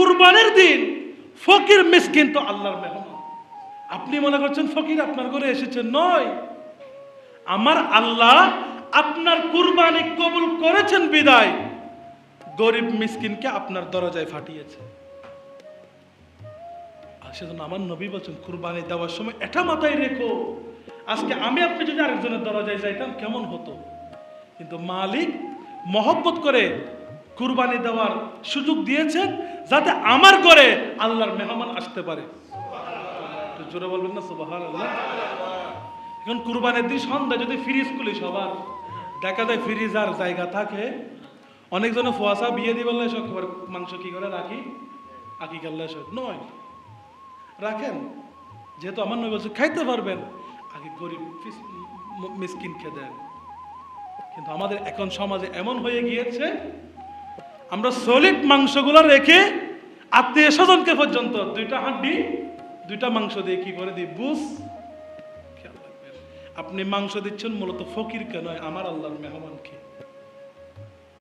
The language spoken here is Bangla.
কুরবানির দিন ফকির মিসকিন তো আল্লাহর মেহমান। আপনি মনে করছেন ফকির আপনার ঘরে এসেছেন, নয়। আমার আল্লাহ আপনার কুরবানি কবুল করেছেন বিদায় গরিব মিসকিনকে আপনার দরজায় পাঠিয়েছে। আর সেজন্য আমার নবী বলছেন কুরবানি দেওয়ার সময় এটা মাথায় রেখো, আজকে আমি আপনি যদি আরেকজনের দরজায় যাইতাম কেমন হতো। কিন্তু মালিক মহব্বত করে কুরবানি দেওয়ার সুযোগ দিয়েছেন যাতে আমার ঘরে আল্লাহর মেহমান আসতে পারে। জোরে বলবেন না সুবহানাল্লাহ। এখন কুরবানির দিন সন্ধ্যা যদি ফ্রিজ খুলি, সবার দেখা যায় ফ্রিজ আর জায়গা থাকে, অনেকজনে ফুয়াশা বিয়ে দিয়ে বললে সব মাংস কি করে রাখি আকি কাল্লা সব নয়, রাখেন। যেহেতু আমার নবী বলছে খাইতে পারবেন, আগে গরিব মিসকিনকে দেন। কিন্তু আমাদের এখন সমাজে এমন হয়ে গিয়েছে, আমরা সলিড মাংসগুলো রেখে আত্মীয় স্বজনকে পর্যন্ত দুইটা হাড্ডি দুইটা মাংস দিয়ে কি করে দিই বুঝ। আপনি মাংস দিচ্ছেন মূলত ফকিরকে নয়, আমার আল্লাহর মেহমানকে।